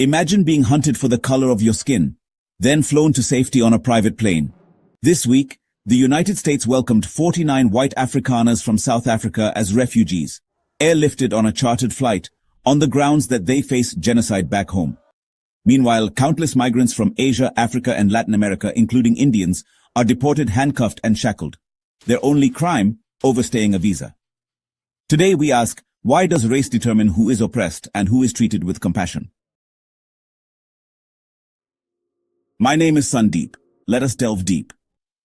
Imagine being hunted for the color of your skin, then flown to safety on a private plane. This week, the United States welcomed 49 white Afrikaners from South Africa as refugees, airlifted on a chartered flight, on the grounds that they face genocide back home. Meanwhile, countless migrants from Asia, Africa, and Latin America, including Indians, are deported, handcuffed, and shackled. Their only crime, overstaying a visa. Today we ask, why does race determine who is oppressed and who is treated with compassion? My name is Sandeep. Let us delve deep.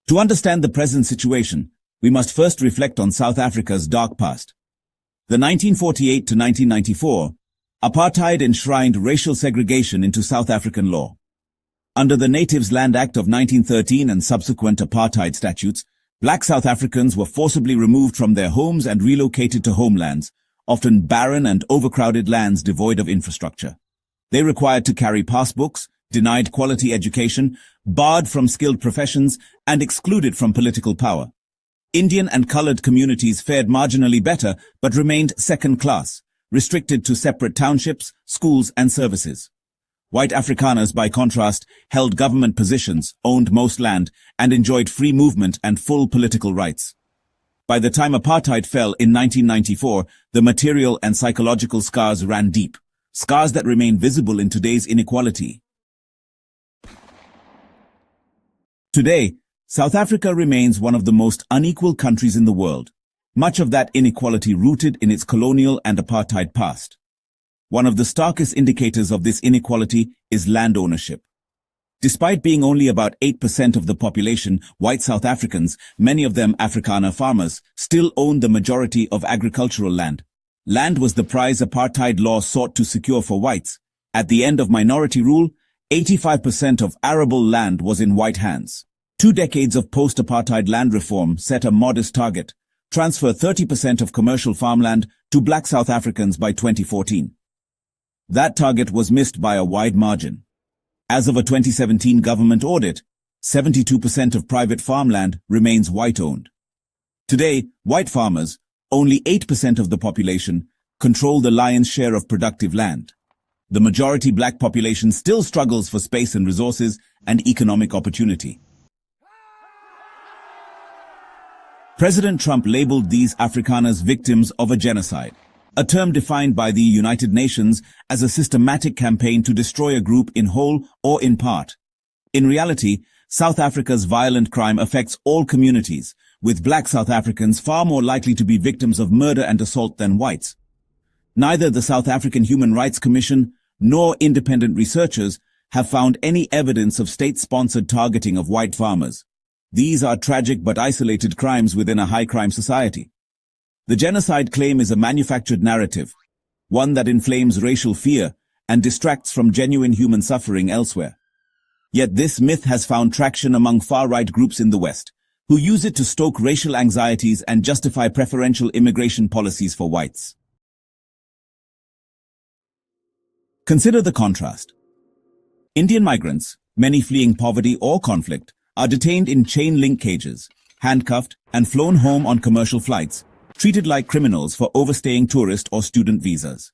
To understand the present situation, we must first reflect on South Africa's dark past. The 1948 to 1994 apartheid enshrined racial segregation into South African law. Under the Natives Land Act of 1913 and subsequent apartheid statutes, black South Africans were forcibly removed from their homes and relocated to homelands, often barren and overcrowded lands devoid of infrastructure. They required to carry passbooks, denied quality education, barred from skilled professions, and excluded from political power. Indian and colored communities fared marginally better but remained second class, restricted to separate townships, schools, and services. White Afrikaners, by contrast, held government positions, owned most land, and enjoyed free movement and full political rights. By the time apartheid fell in 1994, the material and psychological scars ran deep, scars that remain visible in today's inequality. Today, South Africa remains one of the most unequal countries in the world, much of that inequality rooted in its colonial and apartheid past. One of the starkest indicators of this inequality is land ownership. Despite being only about 8% of the population, white South Africans, many of them Afrikaner farmers, still own the majority of agricultural land. Land was the prize apartheid law sought to secure for whites. At the end of minority rule, 85% of arable land was in white hands. 2 decades of post-apartheid land reform set a modest target: transfer 30% of commercial farmland to black South Africans by 2014. That target was missed by a wide margin. As of a 2017 government audit, 72% of private farmland remains white-owned. Today, white farmers, only 8% of the population, control the lion's share of productive land. The majority black population still struggles for space and resources and economic opportunity. President Trump labeled these Afrikaners victims of a genocide, a term defined by the United Nations as a systematic campaign to destroy a group in whole or in part. In reality, South Africa's violent crime affects all communities, with black South Africans far more likely to be victims of murder and assault than whites. Neither the South African Human Rights Commission nor independent researchers have found any evidence of state-sponsored targeting of white farmers. These are tragic but isolated crimes within a high-crime society. The genocide claim is a manufactured narrative, one that inflames racial fear and distracts from genuine human suffering elsewhere. Yet this myth has found traction among far-right groups in the West, who use it to stoke racial anxieties and justify preferential immigration policies for whites. Consider the contrast. Indian migrants, many fleeing poverty or conflict, are detained in chain-link cages, handcuffed, and flown home on commercial flights, treated like criminals for overstaying tourist or student visas.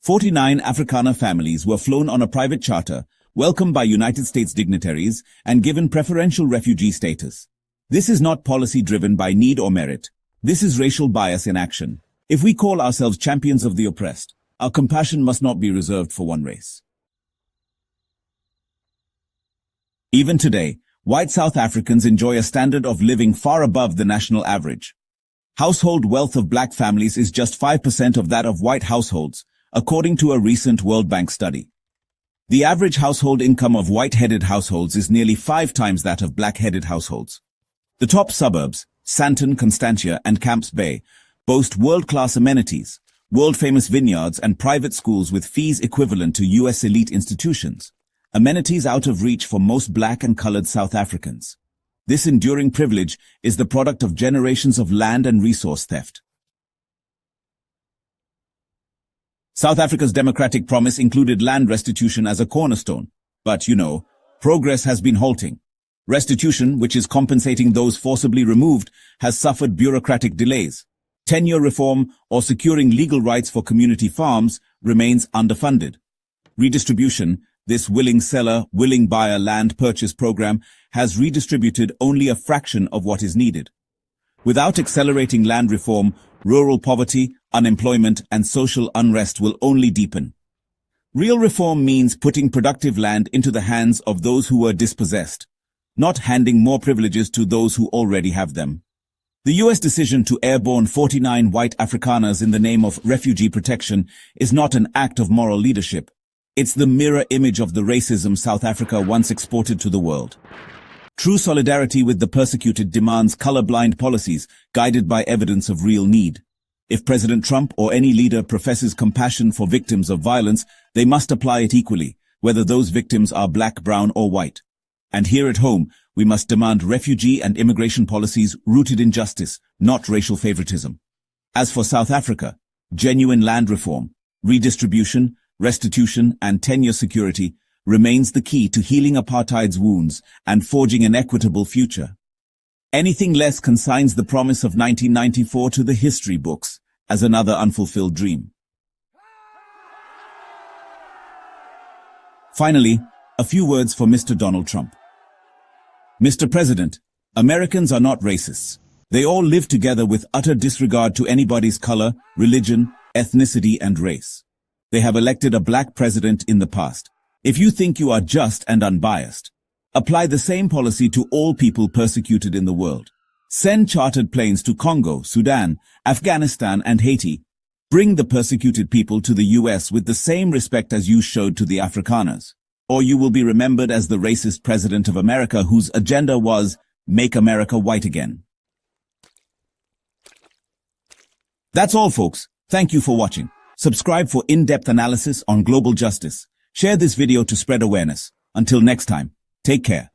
49 Afrikaner families were flown on a private charter, welcomed by United States dignitaries, and given preferential refugee status. This is not policy driven by need or merit. This is racial bias in action. If we call ourselves champions of the oppressed, our compassion must not be reserved for one race. Even today, white South Africans enjoy a standard of living far above the national average. Household wealth of black families is just 5% of that of white households, according to a recent World Bank study. The average household income of white-headed households is nearly 5 times that of black-headed households. The top suburbs, Sandton, Constantia, and Camps Bay, boast world-class amenities, world-famous vineyards, and private schools with fees equivalent to U.S. elite institutions, amenities out of reach for most black and colored South Africans. This enduring privilege is the product of generations of land and resource theft. South Africa's democratic promise included land restitution as a cornerstone, but, progress has been halting. Restitution, which is compensating those forcibly removed, has suffered bureaucratic delays. Tenure reform or securing legal rights for community farms remains underfunded. Redistribution, this willing seller, willing buyer land purchase program, has redistributed only a fraction of what is needed. Without accelerating land reform, rural poverty, unemployment, and social unrest will only deepen. Real reform means putting productive land into the hands of those who were dispossessed, not handing more privileges to those who already have them. The U.S. decision to airborne 49 white Afrikaners in the name of refugee protection is not an act of moral leadership. It's the mirror image of the racism South Africa once exported to the world. True solidarity with the persecuted demands colorblind policies guided by evidence of real need. If President Trump or any leader professes compassion for victims of violence, they must apply it equally, whether those victims are black, brown, or white. And here at home, we must demand refugee and immigration policies rooted in justice, not racial favoritism. As for South Africa, genuine land reform, redistribution, restitution, and tenure security remains the key to healing apartheid's wounds and forging an equitable future. Anything less consigns the promise of 1994 to the history books as another unfulfilled dream. Finally, a few words for Mr. Donald Trump. Mr. President, Americans are not racists. They all live together with utter disregard to anybody's color, religion, ethnicity, and race. They have elected a black president in the past. If you think you are just and unbiased, apply the same policy to all people persecuted in the world. Send chartered planes to Congo, Sudan, Afghanistan, and Haiti. Bring the persecuted people to the US with the same respect as you showed to the Afrikaners. Or you will be remembered as the racist president of America whose agenda was make America white again. That's all, folks. Thank you for watching. Subscribe for in-depth analysis on global justice. Share this video to spread awareness. Until next time, take care.